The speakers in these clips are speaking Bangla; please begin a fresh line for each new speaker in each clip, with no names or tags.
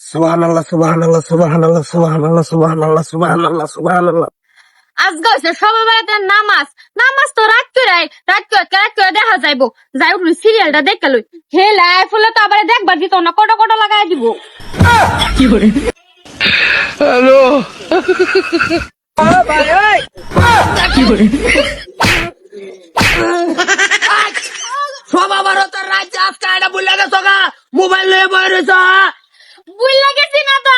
সুবহানাল্লাহ সুবহানাল্লাহ সুবহানাল্লাহ সুবহানাল্লাহ সুবহানাল্লাহ সুবহানাল্লাহ সুবহানাল্লাহ।
আজকে হচ্ছে সবাই বাড়িতে নামাজ। নামাজ তো রাত করে দেখা যাইবো। যাই উঠুন সিরিয়ালটা দেখে লই। হেলা ফুলে তো আবার দেখবার দিত না, কটো কটো লাগাই দিব।
কি করে? হ্যালো ভাই এই কি করে? সব আবার তোর রাজ্য আজকে এটা ভুলে গেছো গা, মোবাইল নিয়ে বই রয়েছ।
বুইলা গেছি না তো,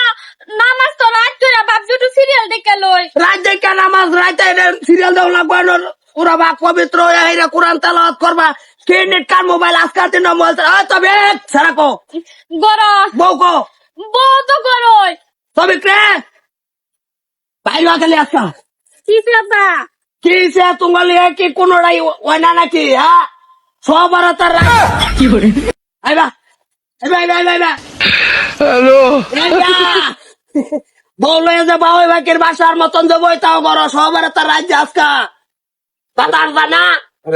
নামাজ তো রাত করে ভাবছি একটু সিরিয়াল দেখে লই।
রাত দেখে নামাজ রাইতে সিরিয়াল দেওয়া লাগবে। ওরা বা পবিত্র হইয়া কোরআন তেলাওয়াত করবা। কিনেট কার মোবাইল আজকাল দিন মোবাইল তবে সারা কো
গর
বউ কো
বউ তো গরই
তবে কে ভাই লাগালে আজকা
কি পেতা
কি সে তোমার কি কোনটাই ওই না নাকি? হ্যাঁ সবার তার কি করে? আইবা আইবা আইবা আইবা হ্যালো বললো যে বাবু বাকির বাসার মতন যে বইতাও করো সবার তার রাজ্য আজকা বাতার জানা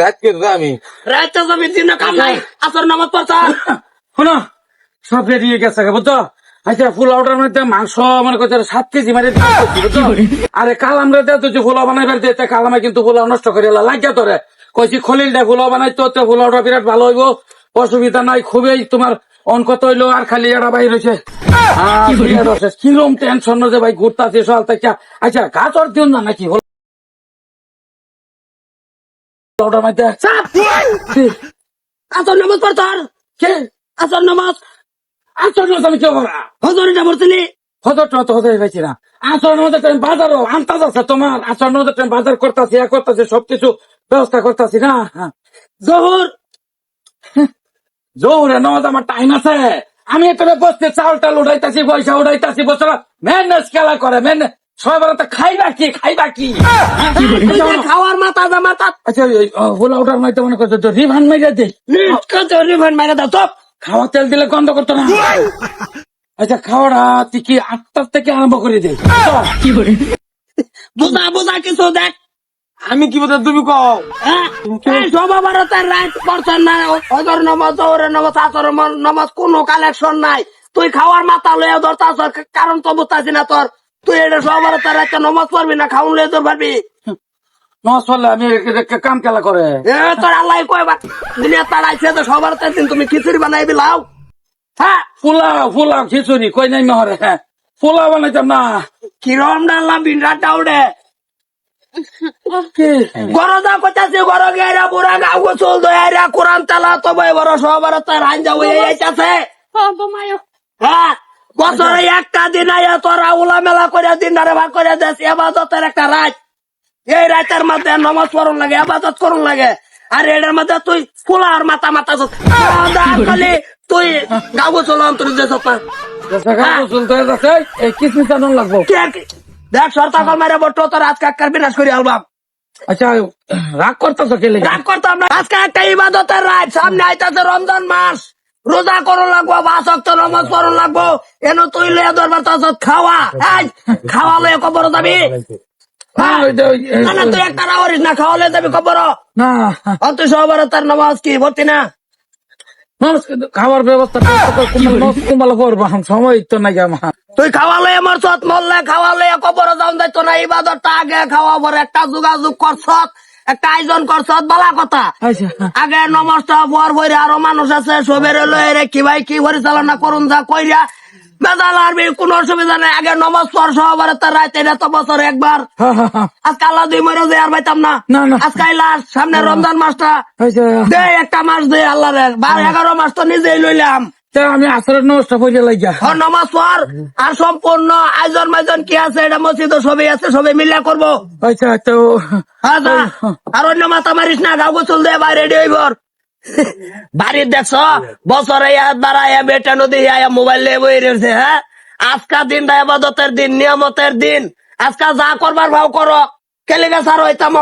রাত করে আমি
রাইতে যাবি দিন কাম নাই আসর নামাজ পড়তা
শোনো সব রেডি হয়ে গেছে বুঝছো। আচ্ছা ফুল আউটার মধ্যে মাংস মনে করছে 7 কেজি মারে বুঝছো। আরে কাল আমরা তুই ফুলাও বানাইবার দিতে কাল আমি কিন্তু ফুলাও নষ্ট করে লাগিয়া তোরে কইছি খলিলটা ফুলাও বানাইতো ফুল আউটার বিরাট ভালো হইব, অসুবিধা নাই। খুবই তোমার অঙ্কত হইলো আর খালি এটা বাইর হয়েছে কিরম টেনশন যে ভাই ঘুরতাছি সকাল থেকে। আচ্ছা গাছর দিন না নাকি হলো ওটার মধ্যে
আসর নামাজ পড়তার
কে
আসর নামাজ
আসর আমি কেউ করা
হজরে না পড়ছিলি
হজরটা তো হজরে পাইছি না। আসর মধ্যে টাইম বাজারও আনতাজ আছে তোমার। আসর মধ্যে টাইম বাজার করতেছি করতেছি সবকিছু ব্যবস্থা করতেছি না।
জহুর
জোরে নজ আমার টাইম আছে। আমি এখানে বসতে চাউল টাল উঠাইতাছি পয়সা উঠাইতাছি বছর ম্যানেজ খেলা করে মেনে সবাই তো খাইবা কি খাইবা কি
খাওয়ার মাথা যা মাথা
আচ্ছা হোলা ওঠার মাইতে মনে করছো তো রিভান মেরে দে
রিফান্ড মাইরা দাও তো
খাওয়া তেল দিলে গন্ধ করতো না। আচ্ছা খাওয়াটা তুই কি 8টার থেকে আরম্ভ করে দে কি করে?
বুঝা বুঝা কিছু দেখ
আমি কি বলতে তুমি কও
সবার তার রাইট করছেন না হজর নামাজ জহরের নামাজ আসর নামাজ কোনো কালেকশন নাই। তুই খাওয়ার মাথা লইয়া ধরতাছ কারণ তো বুঝতাছি না তোর। তুই এটা সবার তার রাইট নামাজ পড়বি না খাউন লইয়া ধর পারবি
নসলে আমি কাম খেলা করে
তোর আল্লাহ কয়বার দুনিয়া তাড়াইছে তো সবার তার দিন তুমি খিচুড়ি বানাই বিলাও। হ্যাঁ
ফুলাও ফুলাও খিচুড়ি কই নাই মহরে হ্যাঁ ফুলাও বানাইতাম না
কিরম ডাল্লা বিনরাটা উড়ে গরদা কইতাছে গর গেরা বুড়া গাও গোসল দয়ারা কোরআন তালা তো ভাই বড় সবার তার আঞ্জা হয়ে যাইতাছে। হ্যাঁ বছরে একটা দিন আয়া তোরা উলা মেলা করে দিনদারে ভাগ করে দেশ এবাদতের একটা রাত। এই রাতের মধ্যে নামাজ পড়ন লাগে আবাদত করুন লাগে আর এটার মধ্যে তুই ফুলার মাথা মাথা খালি তুই গাও গোসল অন্তর যে
এই কিসমিস আনন লাগবো।
দেখ সরতা কল মারে বটো তোর আজকে কার বিনাশ করে আলবাম।
আচ্ছা রাগ করতেছো কে লেগে?
রাগ করতাম না আজকে একটা ইবাদতের রাত সামনে আইতাছে রমজান মাস রোজা করুন লাগবো 5 ওয়াক্ত নামাজ পড়ুন লাগবো এন তুই লইয়া ধরবার তাছত খাওয়া খাওয়া লইয়া কবর যাবি তুই একটা রাওয়ারিস না খাওয়া লইয়া যাবি কবর
না
তুই সবার তার নামাজ কি ভর্তি না
খাওয়ার ব্যবস্থা কুম্বালা করবো সময় তো নাই আমার।
তুই খাওয়া লইয়া মরছত মরলে খাওয়া লইয়া কবর যাওন যাইতো না ইবাদতটা আগে খাওয়া পরে একটা যোগাযোগ করছত একটা আয়োজন করছত বলা কথা আগে নমস্তা পর বইরে আরো মানুষ আছে সবের লয়ে কি ভাই কি পরিচালনা করুন যা কইরা মেজাল আরবি কোন অসুবিধা নাই আগে নমাজ পর সবার তার রাইতে তো বছর একবার আজকে আল্লাহ দুই মরে যে আর পাইতাম না আজকে লাস্ট সামনে রমজান মাসটা দে একটা মাস দে আল্লাহ 12-11 মাস তো নিজেই লইলাম
আমি আসরের নমস্তা পড়ে লাগিয়া
নমাজ পর আর সম্পূর্ণ আয়োজন মাইজন কি আছে এটা মসজিদ সবই আছে সবাই মিলিয়া করবো।
আচ্ছা তো
আর অন্য মাথা মারিস না গাও গোসল দে বাইরে রেডি হইব বাড়ির দেখছ বছরে বাড়াইয়া বেটা নদী মোবাইল নিয়ে বই রয়েছে। হ্যাঁ আজকা দিনটা এবাদতের দিন নিয়ামতের দিন আজকা যা করবার ভাও করো কেলে গেছার হইতাম